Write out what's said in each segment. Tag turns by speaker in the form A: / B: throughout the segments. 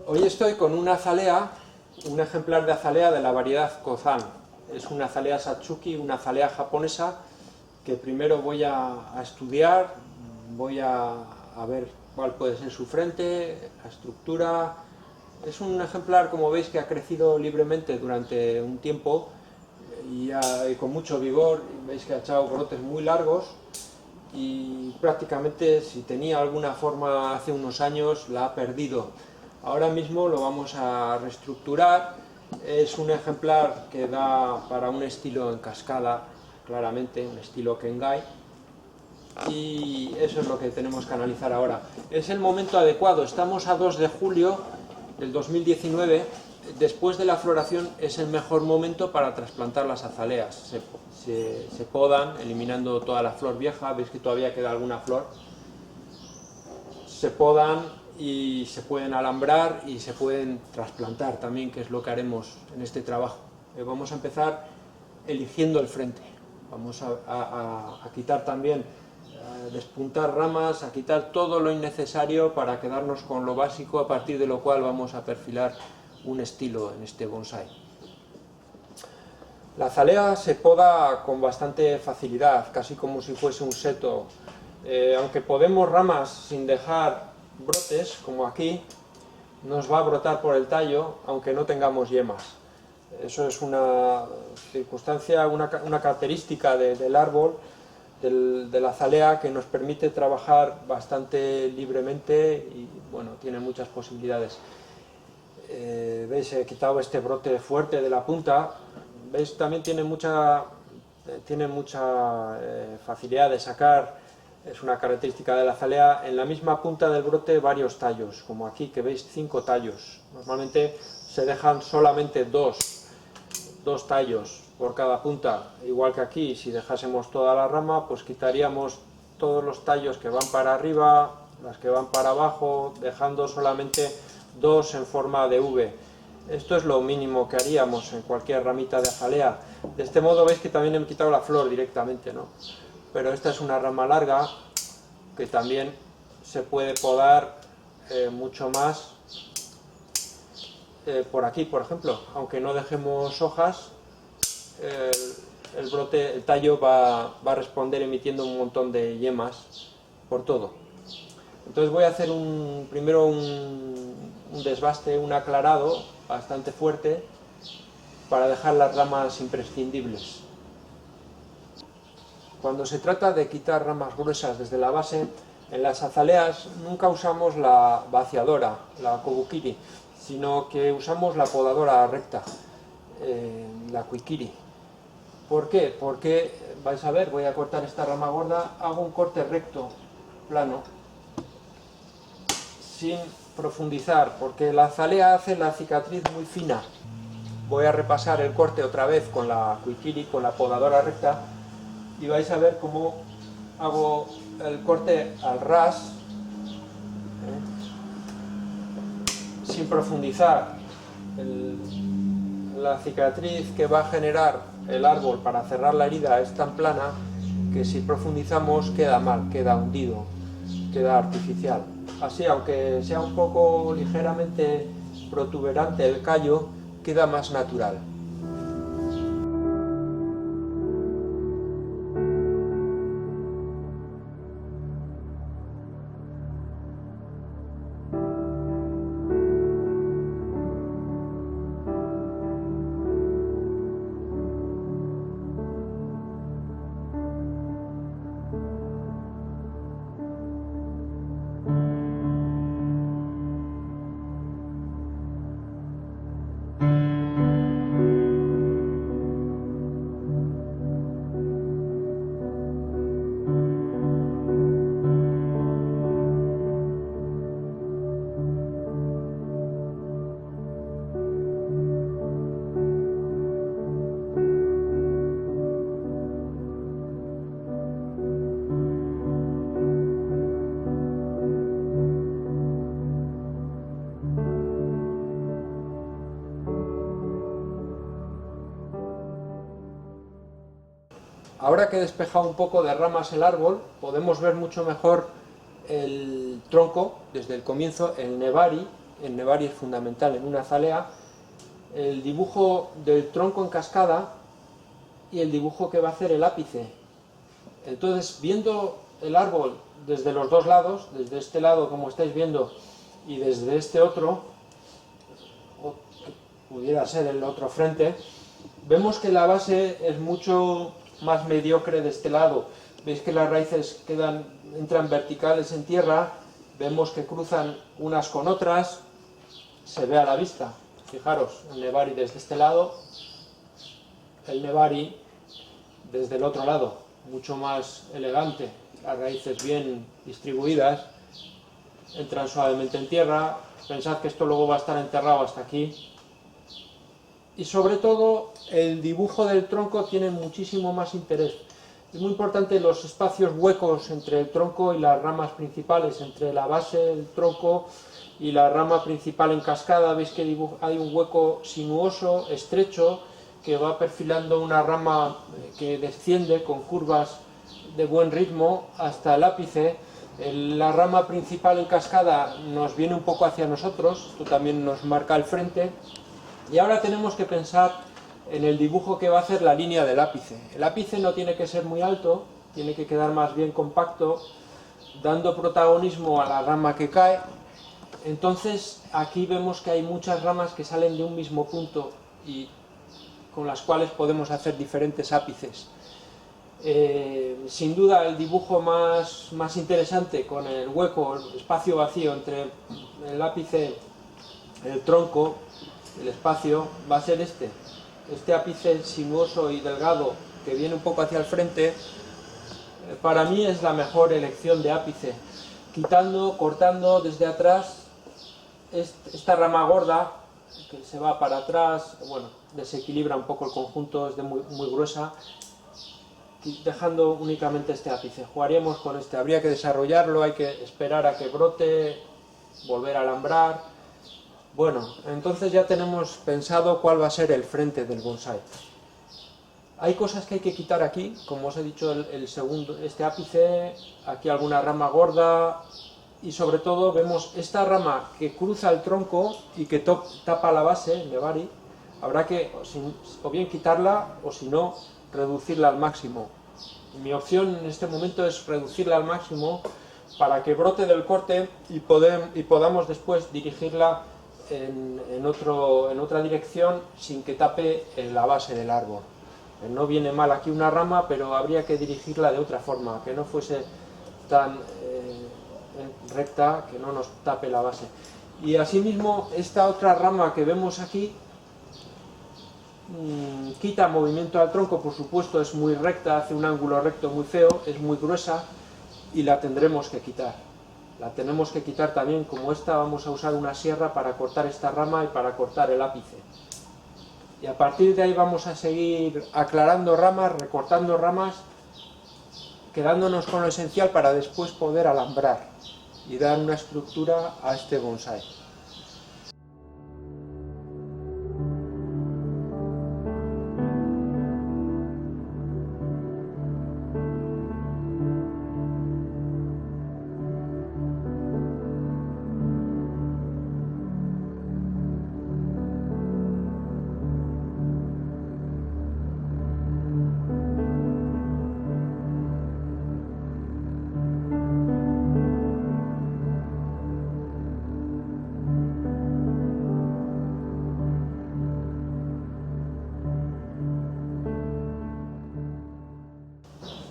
A: Hoy estoy con una azalea, un ejemplar de azalea de la variedad Kozan. Es una azalea Satsuki, una azalea japonesa que primero voy a estudiar, voy a ver cuál puede ser su frente, la estructura. Es un ejemplar, como veis, que ha crecido libremente durante un tiempo y con mucho vigor. Veis que ha echado brotes muy largos y prácticamente, si tenía alguna forma hace unos años, la ha perdido. Ahora mismo lo vamos a reestructurar. Es un ejemplar que da para un estilo en cascada, claramente, un estilo Kengai, y eso es lo que tenemos que analizar ahora. Es el momento adecuado, estamos a 2 de julio del 2019, después de la floración es el mejor momento para trasplantar las azaleas. Se podan, eliminando toda la flor vieja, veis que todavía queda alguna flor. Se podan y se pueden alambrar y se pueden trasplantar también, que es lo que haremos en este trabajo. Vamos a empezar eligiendo el frente. Vamos a quitar también, a despuntar ramas, a quitar todo lo innecesario para quedarnos con lo básico, a partir de lo cual vamos a perfilar un estilo en este bonsái. La azalea se poda con bastante facilidad, casi como si fuese un seto. Aunque podemos ramas sin dejar brotes, como aquí, nos va a brotar por el tallo, aunque no tengamos yemas. Eso es una circunstancia, una característica del árbol, de la azalea, que nos permite trabajar bastante libremente y, bueno, tiene muchas posibilidades. ¿Veis? He quitado este brote fuerte de la punta. ¿Veis? También tiene mucha facilidad de sacar. Es una característica de la azalea. En la misma punta del brote varios tallos, como aquí, que veis 5 tallos. Normalmente se dejan solamente dos tallos por cada punta, igual que aquí. Si dejásemos toda la rama, pues quitaríamos todos los tallos que van para arriba, las que van para abajo, dejando solamente 2 en forma de V. Esto es lo mínimo que haríamos en cualquier ramita de azalea. De este modo veis que también he quitado la flor directamente, ¿no? Pero esta es una rama larga que también se puede podar mucho más por aquí, por ejemplo. Aunque no dejemos hojas, el tallo va a responder emitiendo un montón de yemas por todo. Entonces voy a hacer primero un desbaste, un aclarado bastante fuerte para dejar las ramas imprescindibles. Cuando se trata de quitar ramas gruesas desde la base, en las azaleas nunca usamos la vaciadora, la kobukiri, sino que usamos la podadora recta, la kuikiri. ¿Por qué? Porque, vais a ver, voy a cortar esta rama gorda, hago un corte recto, plano, sin profundizar, porque la azalea hace la cicatriz muy fina. Voy a repasar el corte otra vez con la kuikiri, con la podadora recta, y vais a ver cómo hago el corte al ras, sin profundizar. La cicatriz que va a generar el árbol para cerrar la herida es tan plana que si profundizamos queda mal, queda hundido, queda artificial. Así, aunque sea un poco ligeramente protuberante el callo, queda más natural. Ahora que he despejado un poco de ramas el árbol, podemos ver mucho mejor el tronco desde el comienzo, el nebari, en Nebari es fundamental en una azalea, el dibujo del tronco en cascada y el dibujo que va a hacer el ápice. Entonces, viendo el árbol desde los dos lados, desde este lado como estáis viendo y desde este otro, o que pudiera ser el otro frente, vemos que la base es mucho más mediocre de este lado. Veis que las raíces entran verticales en tierra, vemos que cruzan unas con otras, se ve a la vista. Fijaros, el Nebari desde este lado, el Nebari desde el otro lado, mucho más elegante, las raíces bien distribuidas, entran suavemente en tierra. Pensad que esto luego va a estar enterrado hasta aquí. Y sobre todo, el dibujo del tronco tiene muchísimo más interés. Es muy importante los espacios huecos entre el tronco y las ramas principales, entre la base del tronco y la rama principal en cascada. Veis que hay un hueco sinuoso, estrecho, que va perfilando una rama que desciende con curvas de buen ritmo hasta el ápice. La rama principal en cascada nos viene un poco hacia nosotros, esto también nos marca el frente. Y ahora tenemos que pensar en el dibujo que va a hacer la línea del ápice. El ápice no tiene que ser muy alto, tiene que quedar más bien compacto, dando protagonismo a la rama que cae. Entonces aquí vemos que hay muchas ramas que salen de un mismo punto y con las cuales podemos hacer diferentes ápices. Sin duda el dibujo más interesante, con el hueco, el espacio vacío entre el ápice, el tronco, el espacio, va a ser este ápice sinuoso y delgado que viene un poco hacia el frente. Para mí es la mejor elección de ápice, cortando desde atrás esta rama gorda que se va para atrás, bueno, desequilibra un poco el conjunto, es muy gruesa, dejando únicamente este ápice. Jugaríamos con este, habría que desarrollarlo, hay que esperar a que brote, volver a alambrar. Bueno, entonces ya tenemos pensado cuál va a ser el frente del bonsái. Hay cosas que hay que quitar aquí, como os he dicho, el segundo, este ápice, aquí alguna rama gorda, y sobre todo vemos esta rama que cruza el tronco y que tapa la base, el Nebari. Habrá que o bien quitarla o si no, reducirla al máximo. Mi opción en este momento es reducirla al máximo para que brote del corte y podamos después dirigirla en otra dirección sin que tape la base del árbol. No viene mal aquí una rama, pero habría que dirigirla de otra forma, que no fuese tan recta, que no nos tape la base. Y asimismo esta otra rama que vemos aquí quita movimiento al tronco, por supuesto, es muy recta, hace un ángulo recto muy feo, es muy gruesa y la tendremos que quitar. La tenemos que quitar también, como esta vamos a usar una sierra para cortar esta rama y para cortar el ápice. Y a partir de ahí vamos a seguir aclarando ramas, recortando ramas, quedándonos con lo esencial para después poder alambrar y dar una estructura a este bonsái.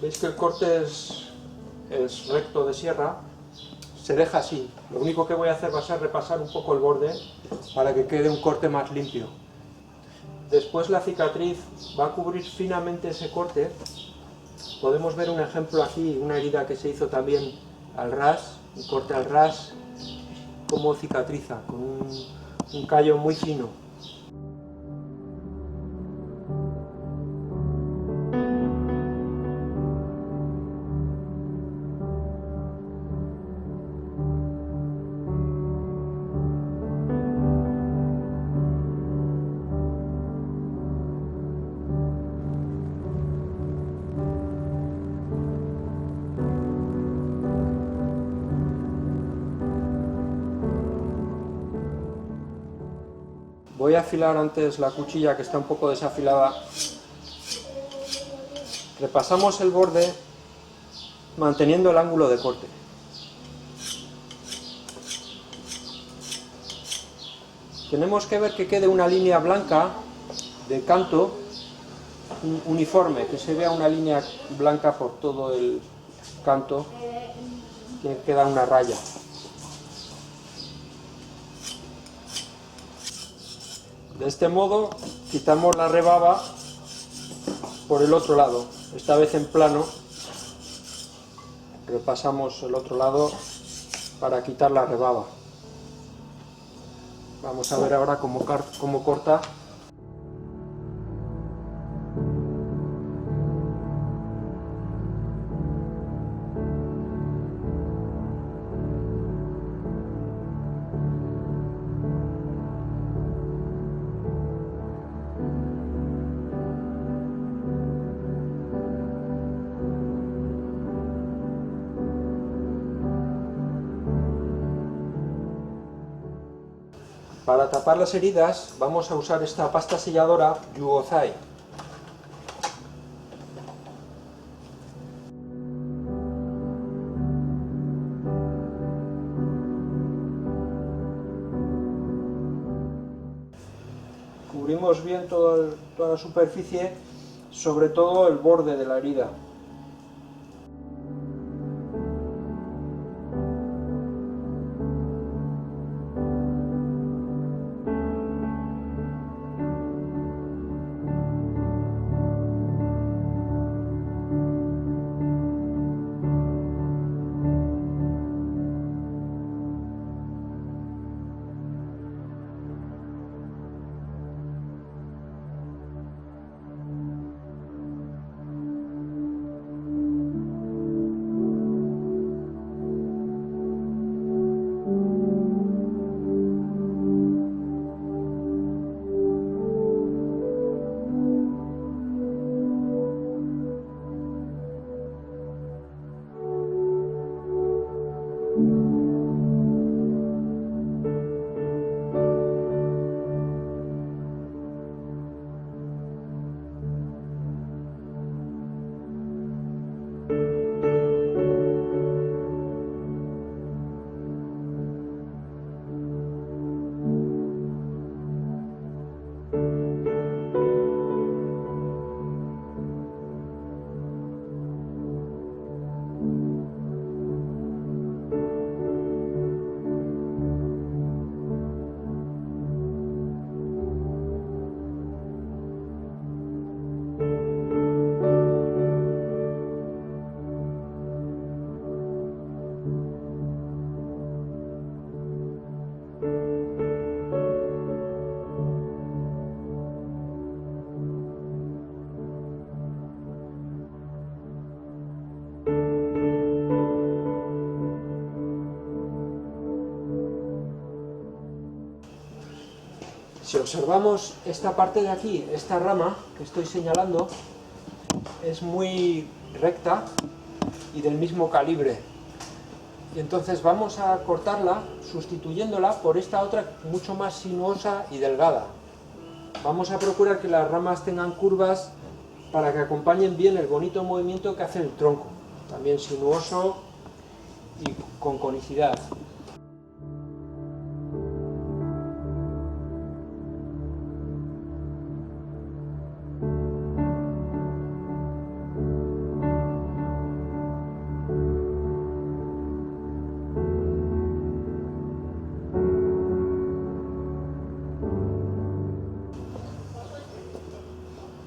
A: Veis que el corte es recto de sierra, se deja así. Lo único que voy a hacer va a ser repasar un poco el borde para que quede un corte más limpio. Después la cicatriz va a cubrir finamente ese corte. Podemos ver un ejemplo aquí, una herida que se hizo también al ras, un corte al ras, como cicatriza, con un callo muy fino. Voy a afilar antes la cuchilla, que está un poco desafilada. Repasamos el borde manteniendo el ángulo de corte. Tenemos que ver que quede una línea blanca de canto uniforme, que se vea una línea blanca por todo el canto, que queda una raya. De este modo quitamos la rebaba por el otro lado, esta vez en plano. Repasamos el otro lado para quitar la rebaba. Vamos a ver ahora cómo corta. Para tapar las heridas vamos a usar esta pasta selladora Yugozai. Cubrimos bien toda la superficie, sobre todo el borde de la herida. Si observamos esta parte de aquí, esta rama que estoy señalando, es muy recta y del mismo calibre. Y entonces vamos a cortarla sustituyéndola por esta otra mucho más sinuosa y delgada. Vamos a procurar que las ramas tengan curvas para que acompañen bien el bonito movimiento que hace el tronco, también sinuoso y con conicidad.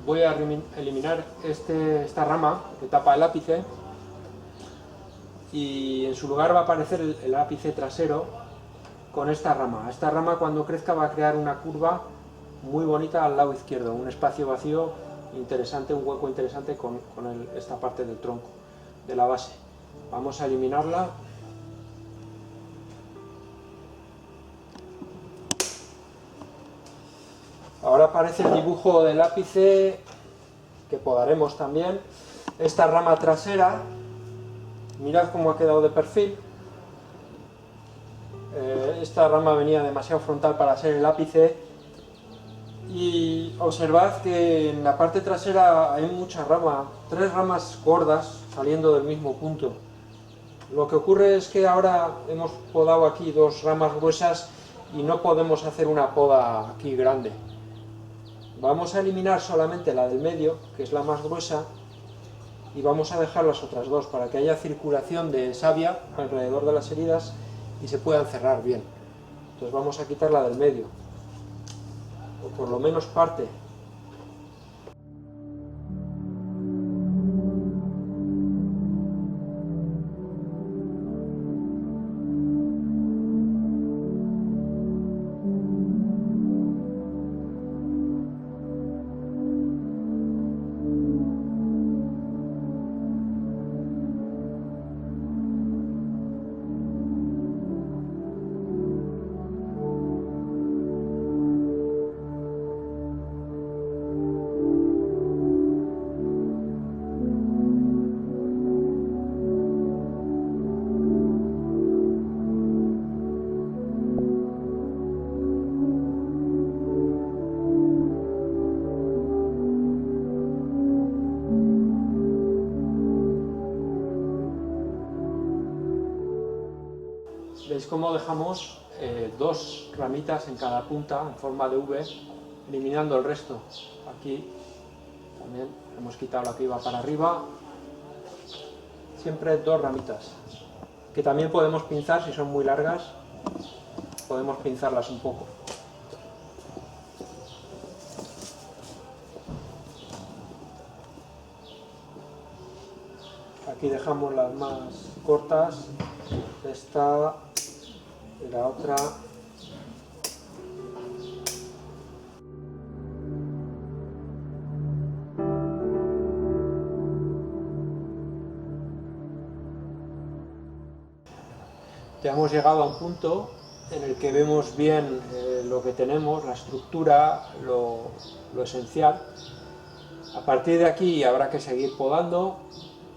A: Voy a eliminar esta rama que tapa el ápice y en su lugar va a aparecer el ápice trasero con esta rama. Esta rama cuando crezca va a crear una curva muy bonita al lado izquierdo, un espacio vacío interesante, un hueco interesante con esta parte del tronco, de la base. Vamos a eliminarla. Ahora aparece el dibujo del ápice que podaremos también. Esta rama trasera, mirad cómo ha quedado de perfil. Esta rama venía demasiado frontal para ser el ápice Y observad que en la parte trasera hay mucha rama, 3 ramas gordas saliendo del mismo punto. Lo que ocurre es que ahora hemos podado aquí 2 ramas gruesas y no podemos hacer una poda aquí grande. Vamos a eliminar solamente la del medio, que es la más gruesa, y vamos a dejar las otras 2 para que haya circulación de savia alrededor de las heridas y se puedan cerrar bien. Entonces vamos a quitar la del medio, o por lo menos parte. ¿Veis cómo dejamos 2 ramitas en cada punta en forma de V, eliminando el resto? Aquí también hemos quitado la que iba para arriba, siempre 2 ramitas, que también podemos pinzar si son muy largas, podemos pinzarlas un poco. Aquí dejamos las más cortas, esta y la otra. Ya hemos llegado a un punto en el que vemos bien lo que tenemos, la estructura, lo esencial. A partir de aquí habrá que seguir podando,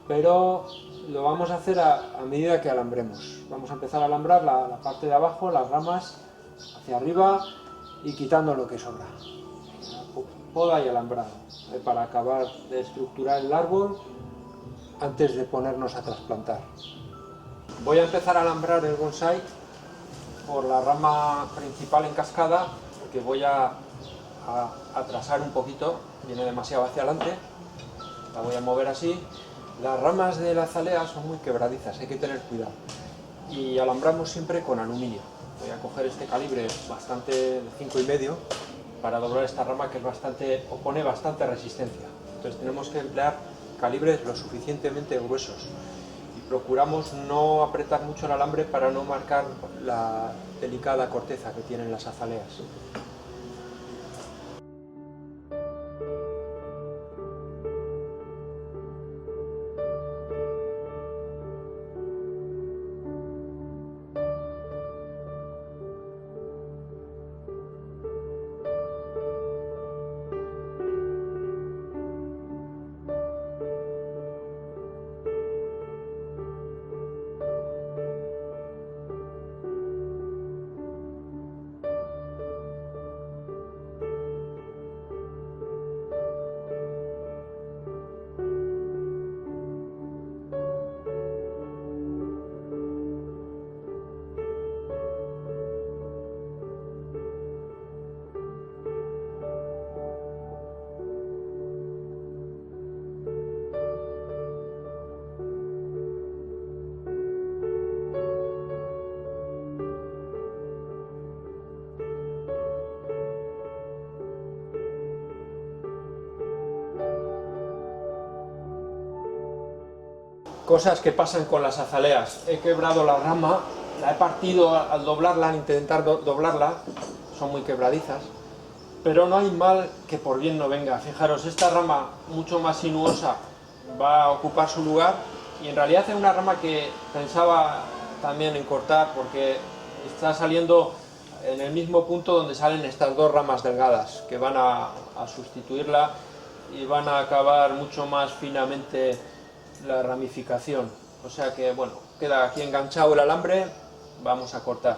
A: pero lo vamos a hacer a medida que alambremos. Vamos a empezar a alambrar la parte de abajo, las ramas, hacia arriba y quitando lo que sobra. Poda y alambrado, para acabar de estructurar el árbol antes de ponernos a trasplantar. Voy a empezar a alambrar el bonsái por la rama principal en cascada, porque voy a atrasar un poquito, viene demasiado hacia adelante, la voy a mover así. Las ramas de la azalea son muy quebradizas, hay que tener cuidado. Y alambramos siempre con aluminio. Voy a coger este calibre bastante de 5,5 para doblar esta rama que es opone bastante resistencia. Entonces tenemos que emplear calibres lo suficientemente gruesos. Y procuramos no apretar mucho el alambre para no marcar la delicada corteza que tienen las azaleas. Cosas que pasan con las azaleas. He quebrado la rama, la he partido al doblarla, al intentar doblarla, son muy quebradizas, pero no hay mal que por bien no venga. Fijaros, esta rama mucho más sinuosa va a ocupar su lugar, y en realidad es una rama que pensaba también en cortar porque está saliendo en el mismo punto donde salen estas 2 ramas delgadas que van a sustituirla y van a acabar mucho más finamente la ramificación. O sea que, bueno, queda aquí enganchado el alambre, vamos a cortar.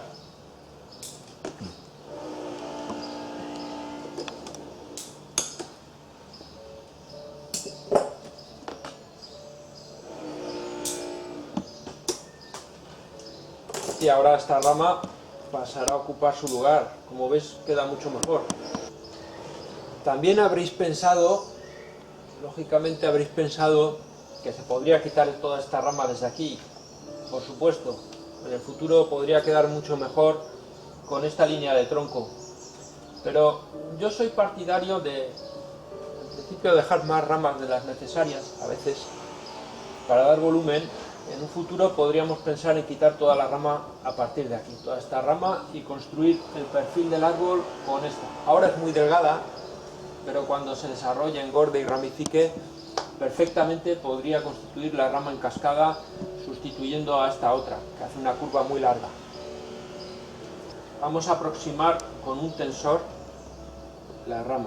A: y ahora esta rama pasará a ocupar su lugar. Como ves, queda mucho mejor. También habréis pensado, lógicamente habréis pensado, que se podría quitar toda esta rama desde aquí. Por supuesto, en el futuro podría quedar mucho mejor con esta línea de tronco. Pero yo soy partidario de, en principio, dejar más ramas de las necesarias, a veces, para dar volumen. En un futuro podríamos pensar en quitar toda la rama a partir de aquí, toda esta rama, y construir el perfil del árbol con esta. Ahora es muy delgada, pero cuando se desarrolle, engorde y ramifique, perfectamente podría constituir la rama en cascada, sustituyendo a esta otra, que hace una curva muy larga. Vamos a aproximar con un tensor la rama.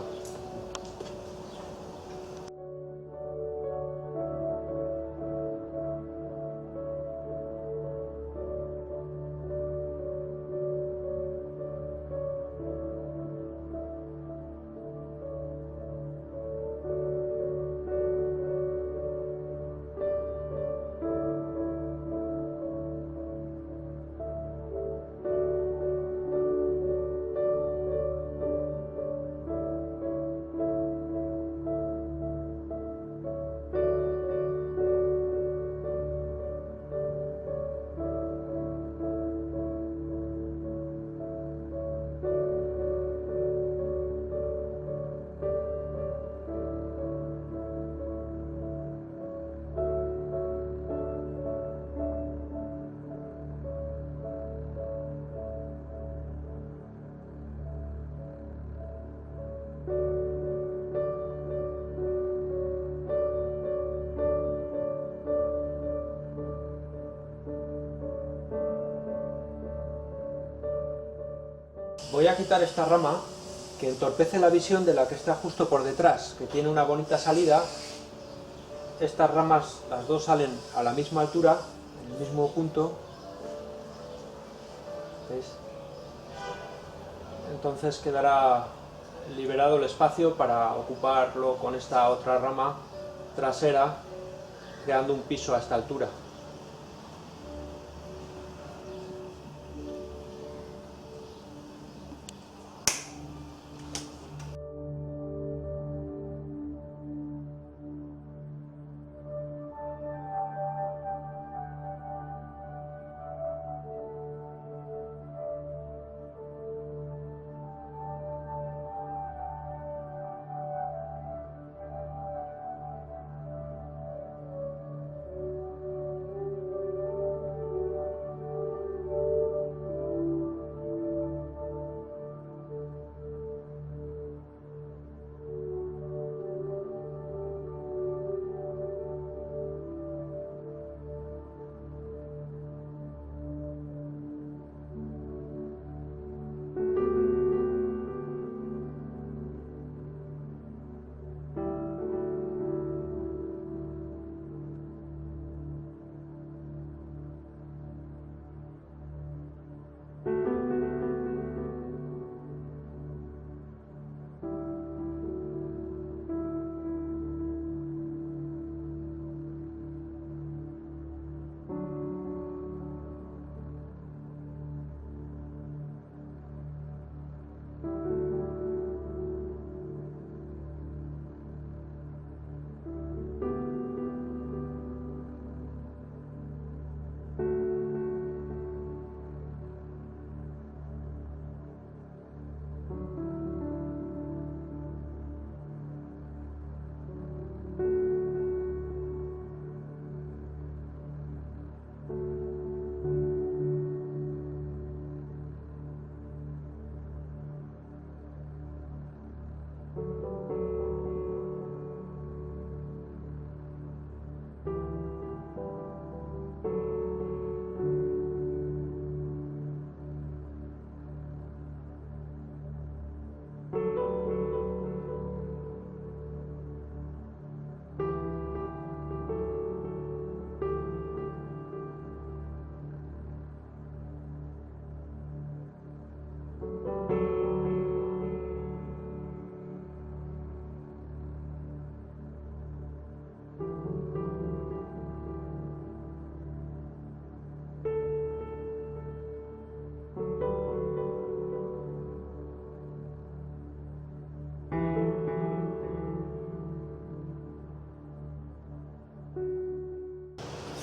A: Voy a quitar esta rama que entorpece la visión de la que está justo por detrás, que tiene una bonita salida. Estas ramas, las dos salen a la misma altura, en el mismo punto. ¿Veis? Entonces quedará liberado el espacio para ocuparlo con esta otra rama trasera, creando un piso a esta altura.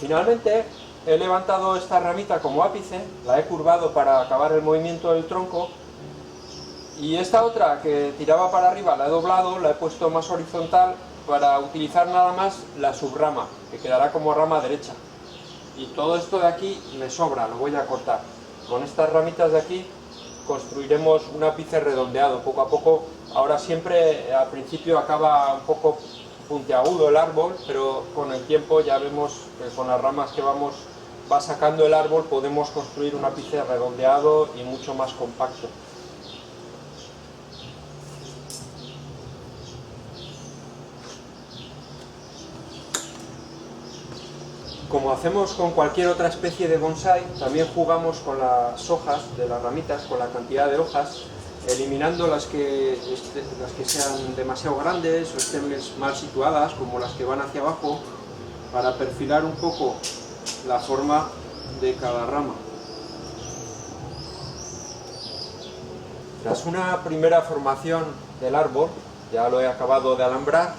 A: Finalmente he levantado esta ramita como ápice, la he curvado para acabar el movimiento del tronco, y esta otra que tiraba para arriba la he doblado, la he puesto más horizontal para utilizar nada más la subrama, que quedará como rama derecha. Y todo esto de aquí me sobra, lo voy a cortar. Con estas ramitas de aquí construiremos un ápice redondeado poco a poco. Ahora siempre al principio acaba un poco puntiagudo el árbol, pero con el tiempo ya vemos que con las ramas que va sacando el árbol podemos construir un ápice redondeado y mucho más compacto. Como hacemos con cualquier otra especie de bonsái, también jugamos con las hojas de las ramitas, con la cantidad de hojas, eliminando las que sean demasiado grandes o estén mal situadas, como las que van hacia abajo, para perfilar un poco la forma de cada rama. Tras una primera formación del árbol, ya lo he acabado de alambrar,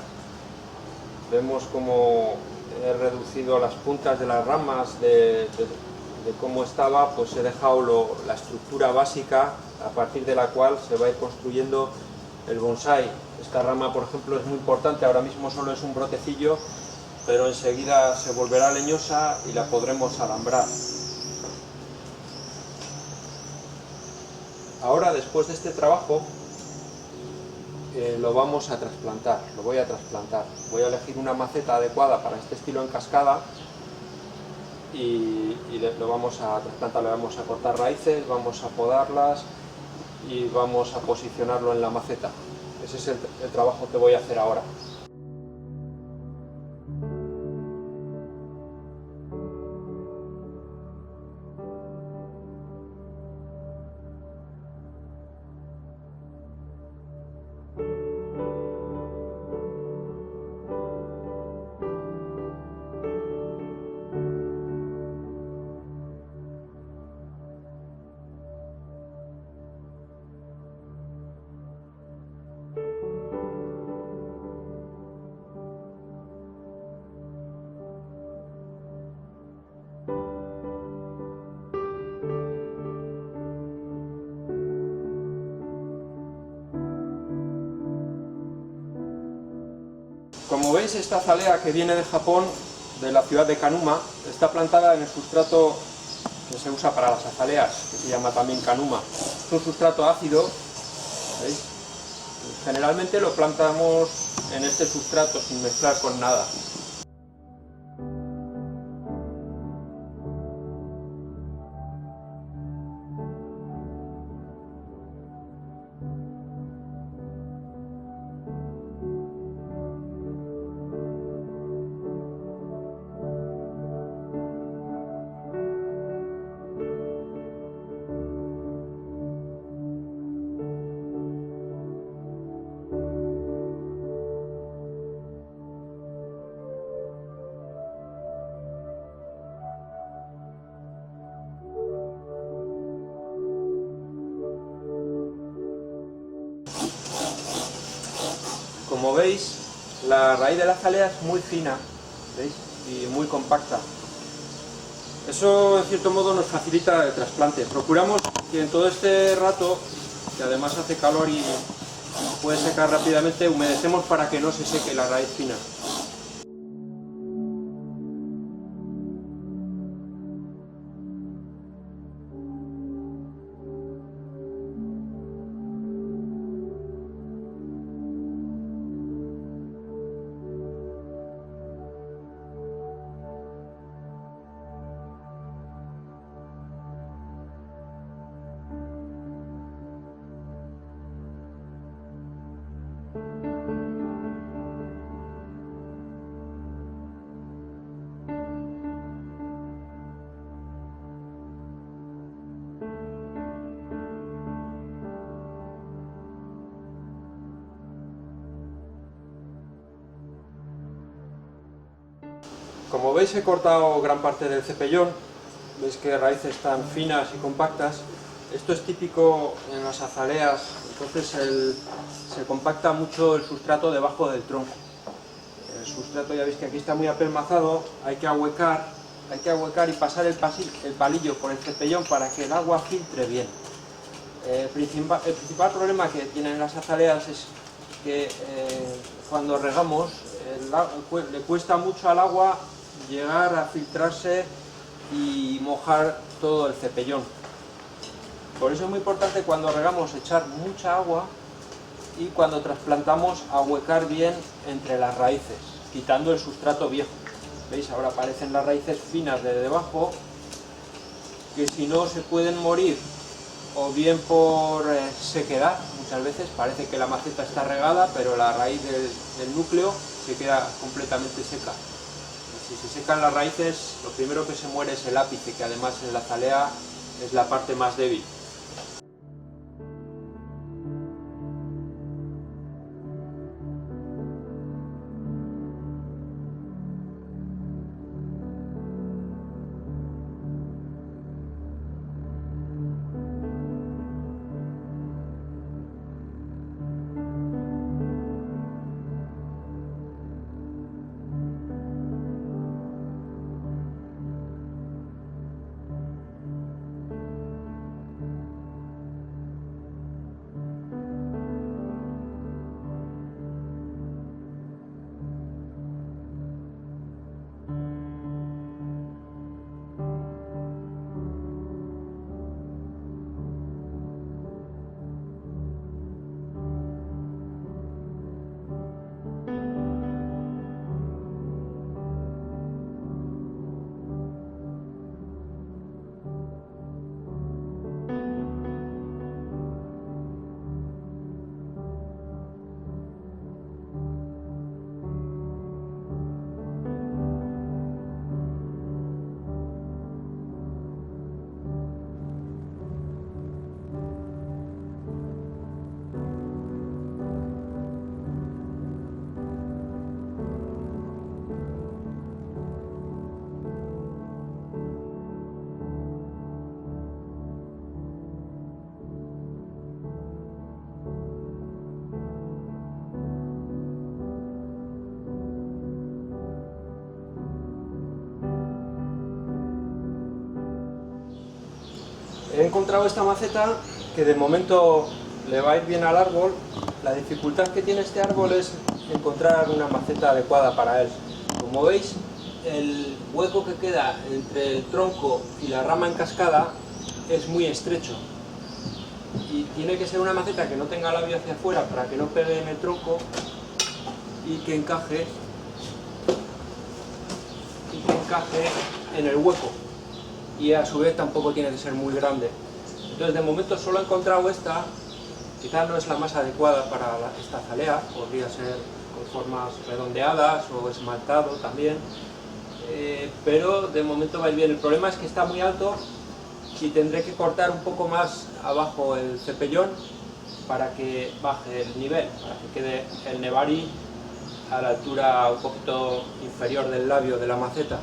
A: vemos como he reducido las puntas de las ramas de cómo estaba, pues he dejado la estructura básica a partir de la cual se va a ir construyendo el bonsái. Esta rama, por ejemplo, es muy importante, ahora mismo solo es un brotecillo, pero enseguida se volverá leñosa y la podremos alambrar. Ahora, después de este trabajo, lo vamos a trasplantar, lo voy a trasplantar. Voy a elegir una maceta adecuada para este estilo en cascada y lo vamos a trasplantar, le vamos a cortar raíces, vamos a podarlas y vamos a posicionarlo en la maceta. Ese es el trabajo que voy a hacer ahora. Como veis, esta azalea que viene de Japón, de la ciudad de Kanuma, está plantada en el sustrato que se usa para las azaleas, que se llama también Kanuma. Es un sustrato ácido, ¿veis? Generalmente lo plantamos en este sustrato sin mezclar con nada. Como veis, la raíz de la azalea es muy fina, ¿veis? Y muy compacta. Eso, en cierto modo, nos facilita el trasplante. Procuramos que en todo este rato, que además hace calor y puede secar rápidamente, humedecemos para que no se seque la raíz fina. Como veis, he cortado gran parte del cepellón. Veis que raíces tan finas y compactas. Esto es típico en las azaleas, entonces se compacta mucho el sustrato debajo del tronco. El sustrato, ya veis que aquí está muy apelmazado, hay que ahuecar hay que ahuecar y pasar el palillo por el cepellón para que el agua filtre bien. El principal problema que tienen las azaleas es que cuando regamos le cuesta mucho al agua llegar a filtrarse y mojar todo el cepellón. Por eso es muy importante cuando regamos echar mucha agua y cuando trasplantamos ahuecar bien entre las raíces, quitando el sustrato viejo. ¿Veis? Ahora aparecen las raíces finas de debajo, que si no se pueden morir o bien por sequedad. Muchas veces parece que la maceta está regada, pero la raíz del núcleo se queda completamente seca. Y si se secan las raíces, lo primero que se muere es el ápice, que además en la azalea es la parte más débil. He encontrado esta maceta que de momento le va a ir bien al árbol. La dificultad que tiene este árbol es encontrar una maceta adecuada para él. Como veis, el hueco que queda entre el tronco y la rama en cascada es muy estrecho. Y tiene que ser una maceta que no tenga labio hacia afuera para que no pegue en el tronco y que encaje en el hueco. Y a su vez tampoco tiene que ser muy grande. Entonces de momento solo he encontrado esta, quizás no es la más adecuada para esta azalea, podría ser con formas redondeadas o esmaltado también, pero de momento va a ir bien. El problema es que está muy alto y tendré que cortar un poco más abajo el cepellón para que baje el nivel, para que quede el nebari a la altura un poquito inferior del labio de la maceta.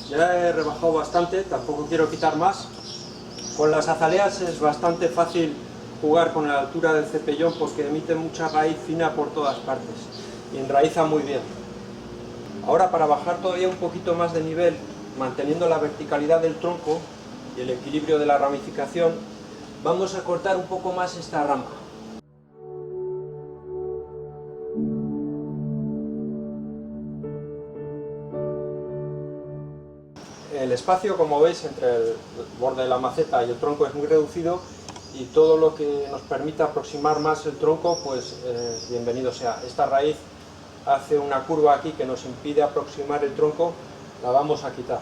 A: Ya he rebajado bastante, tampoco quiero quitar más. Con las azaleas es bastante fácil jugar con la altura del cepellón porque emite mucha raíz fina por todas partes y enraiza muy bien. Ahora, para bajar todavía un poquito más de nivel, manteniendo la verticalidad del tronco y el equilibrio de la ramificación, vamos a cortar un poco más esta rama. El espacio, como veis, entre el borde de la maceta y el tronco es muy reducido y todo lo que nos permita aproximar más el tronco, pues bienvenido sea. Esta raíz hace una curva aquí que nos impide aproximar el tronco, la vamos a quitar.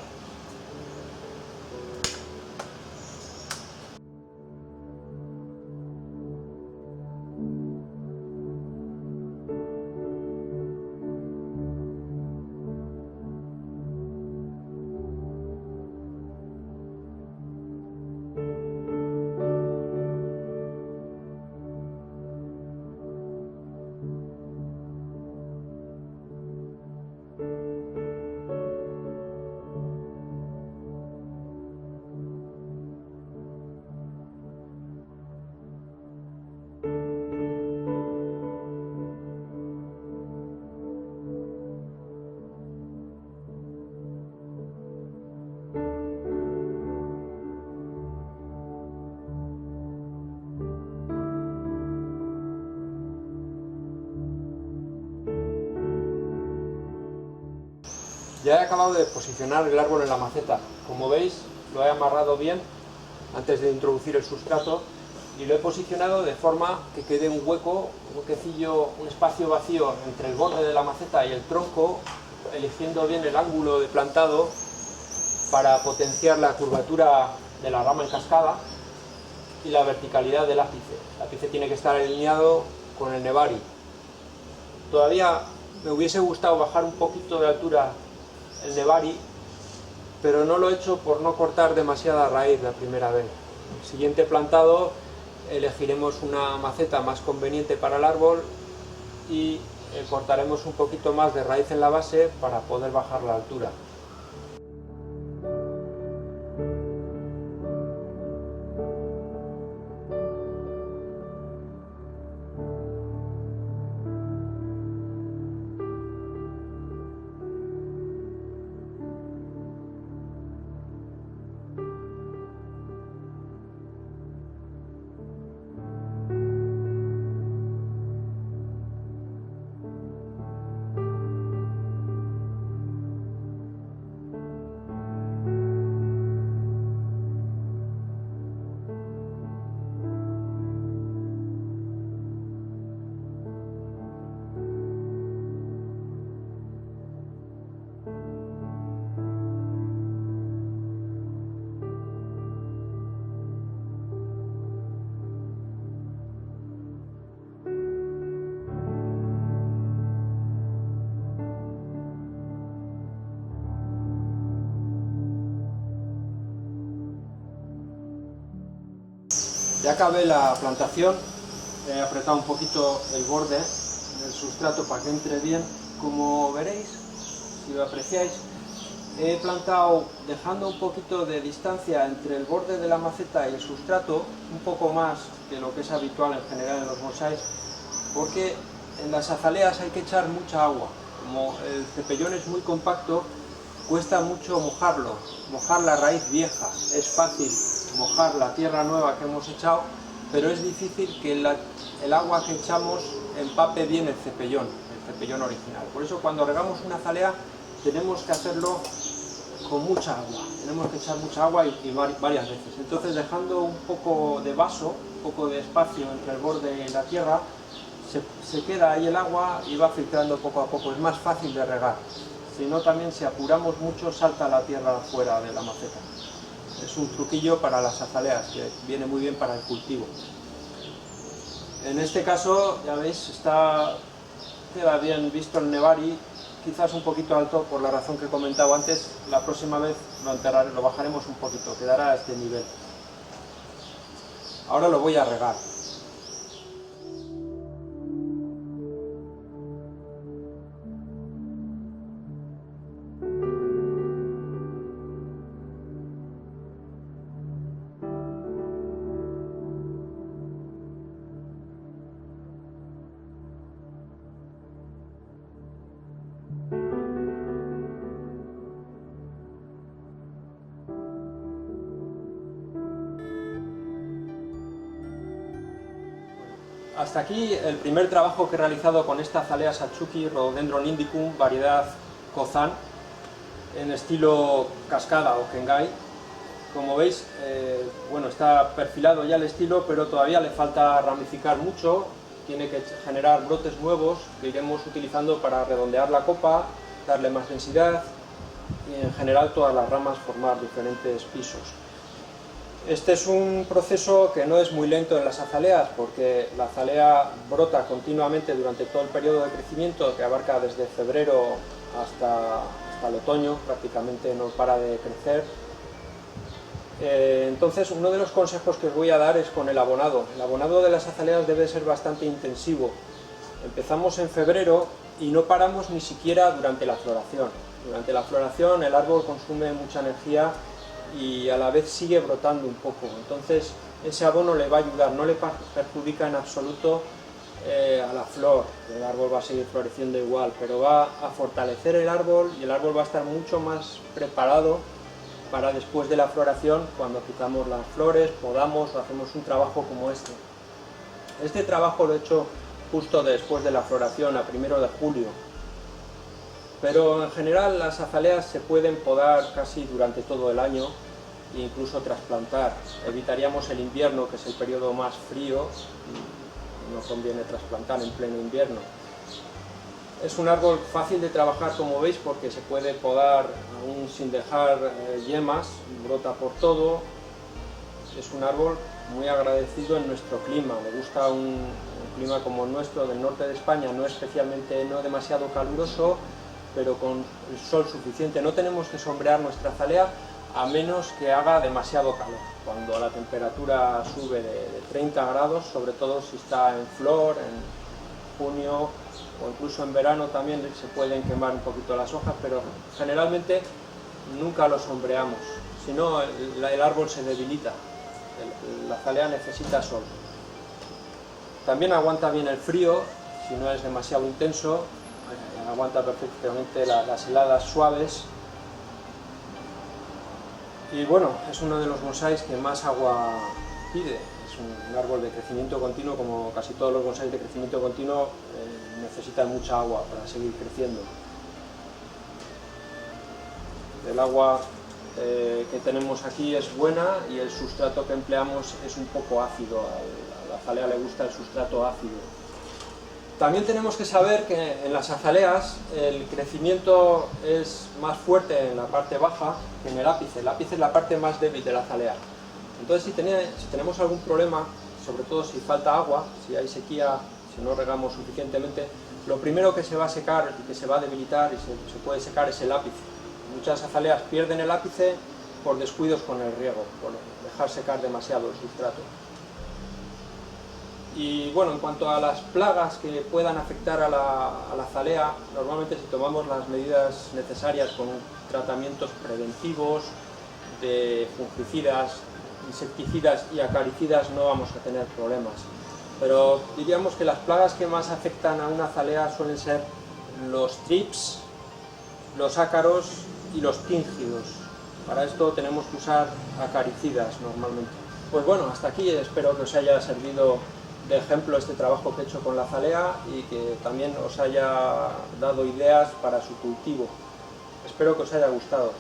A: Ya he acabado de posicionar el árbol en la maceta. Como veis, lo he amarrado bien antes de introducir el sustrato y lo he posicionado de forma que quede un hueco, un huequecillo, un espacio vacío entre el borde de la maceta y el tronco, eligiendo bien el ángulo de plantado para potenciar la curvatura de la rama en cascada y la verticalidad del ápice. El ápice tiene que estar alineado con el nebari. Todavía me hubiese gustado bajar un poquito de altura el nebari, pero no lo he hecho por no cortar demasiada raíz la primera vez. El siguiente plantado elegiremos una maceta más conveniente para el árbol y cortaremos un poquito más de raíz en la base para poder bajar la altura. Ya acabé la plantación, he apretado un poquito el borde del sustrato para que entre bien. Como veréis, si lo apreciáis, he plantado dejando un poquito de distancia entre el borde de la maceta y el sustrato, un poco más que lo que es habitual en general en los bonsáis, porque en las azaleas hay que echar mucha agua. Como el cepellón es muy compacto, cuesta mucho mojarlo, mojar la raíz vieja. Es fácil mojar la tierra nueva que hemos echado, pero es difícil que el agua que echamos empape bien el cepellón original. Por eso cuando regamos una azalea tenemos que hacerlo con mucha agua, tenemos que echar mucha agua y varias veces. Entonces, dejando un poco de vaso, un poco de espacio entre el borde y la tierra, se queda ahí el agua y va filtrando poco a poco, es más fácil de regar. Si no, también si apuramos mucho salta la tierra fuera de la maceta. Es un truquillo para las azaleas que viene muy bien para el cultivo. En este caso, ya veis, queda bien visto el nebari, quizás un poquito alto por la razón que he comentado antes. La próxima vez lo bajaremos un poquito, quedará a este nivel. Ahora lo voy a regar. Hasta aquí el primer trabajo que he realizado con esta azalea Satsuki Rhododendron indicum, variedad Kozan, en estilo cascada o kengai. Como veis, bueno, está perfilado ya el estilo, pero todavía le falta ramificar mucho, tiene que generar brotes nuevos que iremos utilizando para redondear la copa, darle más densidad y en general todas las ramas formar diferentes pisos. Este es un proceso que no es muy lento en las azaleas, porque la azalea brota continuamente durante todo el periodo de crecimiento, que abarca desde febrero hasta el otoño, prácticamente no para de crecer. Entonces, uno de los consejos que os voy a dar es con el abonado. El abonado de las azaleas debe ser bastante intensivo. Empezamos en febrero y no paramos ni siquiera durante la floración. Durante la floración el árbol consume mucha energía y a la vez sigue brotando un poco, entonces ese abono le va a ayudar, no le perjudica en absoluto a la flor, el árbol va a seguir floreciendo igual, pero va a fortalecer el árbol y el árbol va a estar mucho más preparado para después de la floración, cuando quitamos las flores, podamos o hacemos un trabajo como este. Este trabajo lo he hecho justo después de la floración, a 1 de julio. pero en general las azaleas se pueden podar casi durante todo el año e incluso trasplantar. Evitaríamos el invierno, que es el periodo más frío, no conviene trasplantar en pleno invierno. Es un árbol fácil de trabajar, como veis, porque se puede podar aún sin dejar yemas, brota por todo. Es un árbol muy agradecido en nuestro clima, le gusta un clima como el nuestro, del norte de España, no demasiado caluroso, pero con el sol suficiente. No tenemos que sombrear nuestra azalea a menos que haga demasiado calor. Cuando la temperatura sube de 30 grados, sobre todo si está en flor, en junio o incluso en verano también se pueden quemar un poquito las hojas, pero generalmente nunca lo sombreamos, si no el árbol se debilita. La azalea necesita sol. También aguanta bien el frío, si no es demasiado intenso, aguanta perfectamente las heladas suaves. Y bueno, es uno de los bonsáis que más agua pide. Es un árbol de crecimiento continuo, como casi todos los bonsáis de crecimiento continuo necesitan mucha agua para seguir creciendo. El agua que tenemos aquí es buena y el sustrato que empleamos es un poco ácido. A la azalea le gusta el sustrato ácido. También tenemos que saber que en las azaleas el crecimiento es más fuerte en la parte baja que en el ápice. El ápice es la parte más débil de la azalea. Entonces si tenemos algún problema, sobre todo si falta agua, si hay sequía, si no regamos suficientemente, lo primero que se va a secar y que se va a debilitar y se puede secar es el ápice. Muchas azaleas pierden el ápice por descuidos con el riego, por dejar secar demasiado el sustrato. Y bueno, en cuanto a las plagas que puedan afectar a la azalea, normalmente si tomamos las medidas necesarias con tratamientos preventivos de fungicidas, insecticidas y acaricidas, no vamos a tener problemas. Pero diríamos que las plagas que más afectan a una azalea suelen ser los trips, los ácaros y los píngidos. Para esto tenemos que usar acaricidas normalmente. Pues bueno, hasta aquí, espero que os haya servido de ejemplo este trabajo que he hecho con la azalea y que también os haya dado ideas para su cultivo. Espero que os haya gustado.